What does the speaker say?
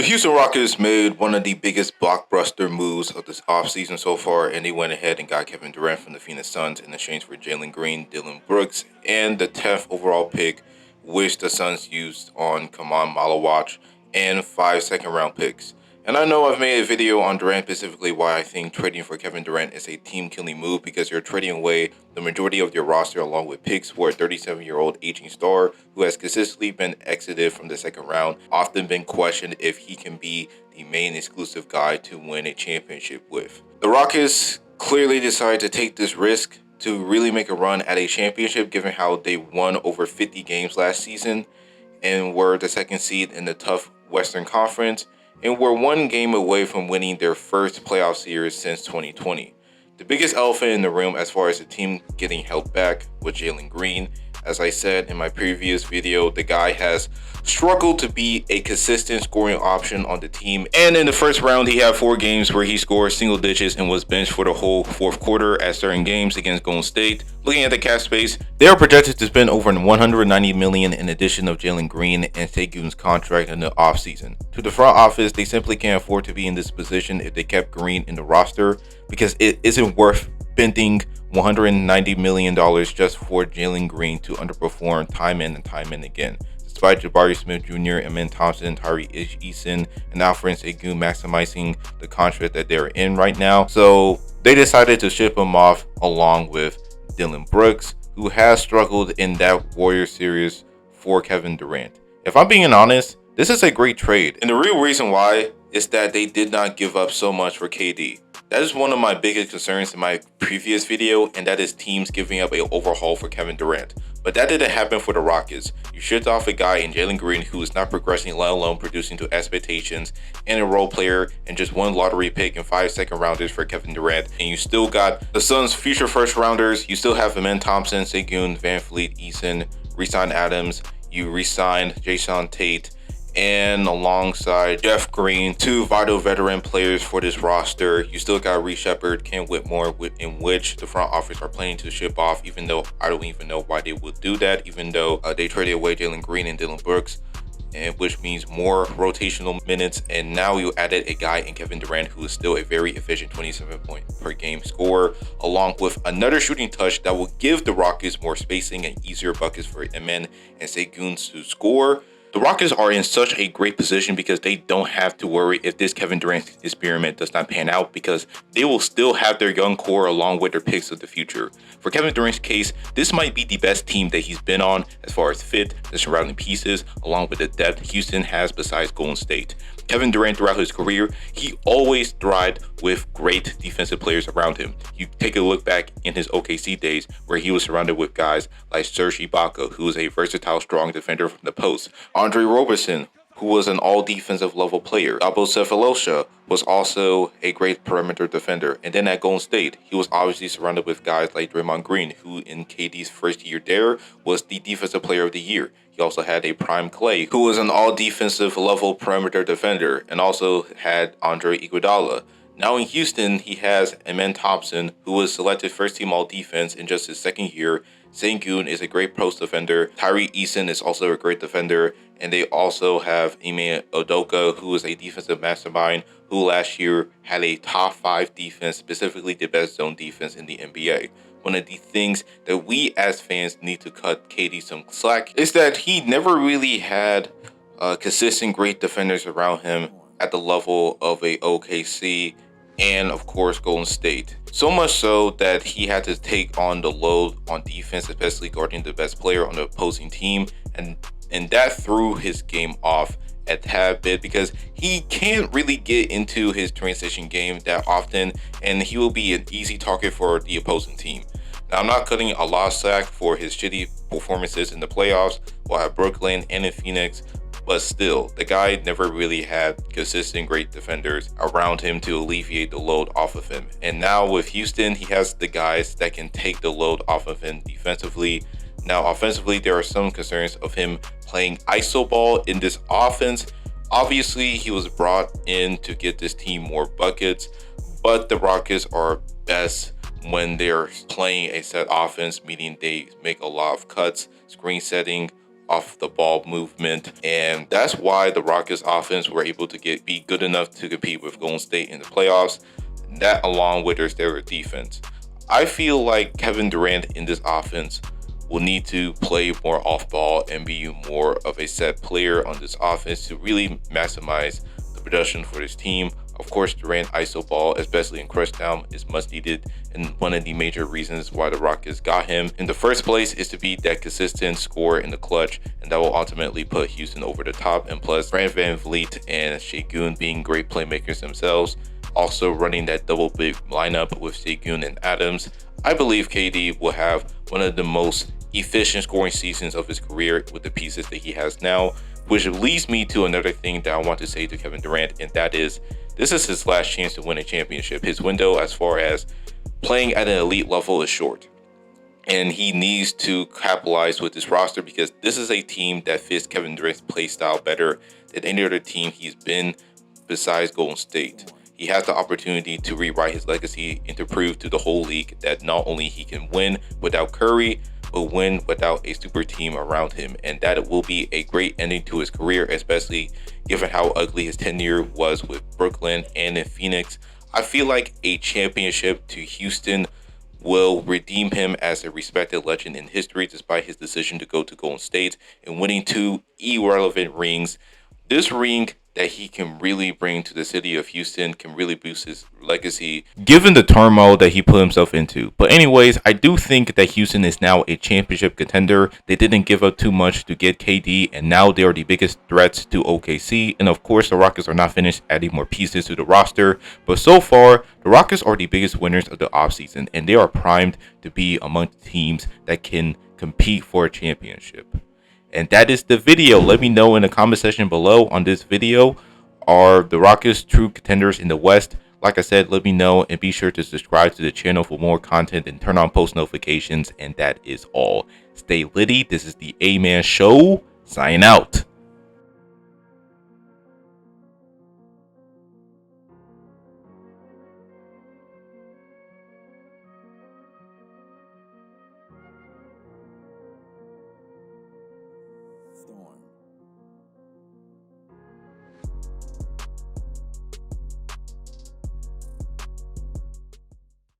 The Houston Rockets made one of the biggest blockbuster moves of this offseason so far, and they went ahead and got Kevin Durant from the Phoenix Suns in exchange for Jaylen Green, Dylan Brooks, and the 10th overall pick, which the Suns used on Kaman Malawach, and 5 second-round picks. And I know I've made a video on Durant specifically why I think trading for Kevin Durant is a team-killing move because you're trading away the majority of your roster along with picks for a 37-year-old aging star who has consistently been exited from the second round, often been questioned if he can be the main exclusive guy to win a championship with. The Rockets clearly decided to take this risk to really make a run at a championship given how they won over 50 games last season and were the second seed in the tough Western Conference and were one game away from winning their first playoff series since 2020. The biggest elephant in the room as far as the team getting held back was Jaylen Green. As I said in my previous video, the guy has struggled to be a consistent scoring option on the team. And in the first round, he had 4 games where he scored single digits and was benched for the whole fourth quarter at certain games against Golden State. Looking at the cap space, they are projected to spend over $190 million in addition of Jaylen Green and Sengun's contract in the offseason. To the front office, they simply can't afford to be in this position if they kept Green in the roster because it isn't worth spending $190 million just for Jaylen Green to underperform time in and time in again. Despite Jabari Smith Jr., Amen Thompson, Tyree Eason, and Alfred Sengun maximizing the contract that they're in right now. So they decided to ship him off along with Dylan Brooks, who has struggled in that Warriors series for Kevin Durant. If I'm being honest, this is a great trade. And the real reason why is that they did not give up so much for KD. That is one of my biggest concerns in my previous video, and that is teams giving up an overhaul for Kevin Durant. But that didn't happen for the Rockets. You shipped off a guy in Jaylen Green who is not progressing, let alone producing to expectations, and a role player, and just 1 lottery pick and 5 second-rounders for Kevin Durant. And you still got the Suns' future first-rounders. You still have Amen Thompson, Sengun, Van Fleet, Eason, re-signed Adams. You re-signed Jason Tate, and alongside Jeff Green, 2 vital veteran players for this roster. You still got Reece Shepard, Ken Whitmore, in which the front office are planning to ship off, even though I don't even know why they would do that, even though they traded away Jaylen Green and Dylan Brooks, and which means more rotational minutes. And now you added a guy in Kevin Durant who is still a very efficient 27 point per game scorer, along with another shooting touch that will give the Rockets more spacing and easier buckets for Amen and Sengun to score. The Rockets are in such a great position because they don't have to worry if this Kevin Durant experiment does not pan out because they will still have their young core along with their picks of the future. For Kevin Durant's case, this might be the best team that he's been on as far as fit, the surrounding pieces, along with the depth Houston has besides Golden State. Kevin Durant throughout his career, he always thrived with great defensive players around him. You take a look back in his OKC days where he was surrounded with guys like Serge Ibaka, who is a versatile, strong defender from the post. Andre Roberson, who was an all-defensive level player. Dabo Cephalosha was also a great perimeter defender. And then at Golden State, he was obviously surrounded with guys like Draymond Green, who in KD's first year there was the defensive player of the year. He also had a prime Clay, who was an all-defensive level perimeter defender, and also had Andre Iguodala. Now in Houston, he has Amen Thompson, who was selected first-team all-defense in just his second year. Sengun is a great post defender. Tyree Eason is also a great defender. And they also have Ime Udoka, who is a defensive mastermind, who last year had a top 5 defense, specifically the best zone defense in the NBA. One of the things that we as fans need to cut KD some slack is that he never really had consistent great defenders around him at the level of a OKC and of course Golden State. So much so that he had to take on the load on defense, especially guarding the best player on the opposing team, and that threw his game off a tad bit because he can't really get into his transition game that often, and he will be an easy target for the opposing team. Now, I'm not cutting a lot of slack for his shitty performances in the playoffs while at Brooklyn and in Phoenix, but still, the guy never really had consistent great defenders around him to alleviate the load off of him. And now with Houston, he has the guys that can take the load off of him defensively. Now, offensively, there are some concerns of him playing iso ball in this offense. Obviously, he was brought in to get this team more buckets, but the Rockets are best when they're playing a set offense, meaning they make a lot of cuts, screen setting, off the ball movement, and that's why the Rockets offense were able to be good enough to compete with Golden State in the playoffs. That along with their defense. I feel like Kevin Durant in this offense will need to play more off ball and be more of a set player on this offense to really maximize the production for this team. Of course, Durant ISO ball, especially in crunch time, is much needed, and one of the major reasons why the Rockets got him in the first place is to be that consistent scorer in the clutch, and that will ultimately put Houston over the top. And plus, Fred VanVleet and Şengün being great playmakers themselves, also running that double big lineup with Şengün and Adams, I believe KD will have one of the most efficient scoring seasons of his career with the pieces that he has now, which leads me to another thing that I want to say to Kevin Durant, and that is this is his last chance to win a championship. His window as far as playing at an elite level is short, and he needs to capitalize with this roster because this is a team that fits Kevin Durant's play style better than any other team he's been besides Golden State. He has the opportunity to rewrite his legacy and to prove to the whole league that not only he can win without Curry, but win without a super team around him. And that it will be a great ending to his career, especially given how ugly his tenure was with Brooklyn and in Phoenix. I feel like a championship to Houston will redeem him as a respected legend in history despite his decision to go to Golden State and winning 2 irrelevant rings. This ring that he can really bring to the city of Houston can really boost his legacy given the turmoil that he put himself into. But anyways, I do think that Houston is now a championship contender. They didn't give up too much to get KD, and now they are the biggest threats to OKC. And of course, the Rockets are not finished adding more pieces to the roster. But so far, the Rockets are the biggest winners of the offseason, and they are primed to be among the teams that can compete for a championship. And that is the video. Let me know in the comment section below on this video. Are the Rockets true contenders in the West? Like I said, let me know, and be sure to subscribe to the channel for more content and turn on post notifications. And that is all. Stay litty. This is the A-Man Show. Sign out. Storm.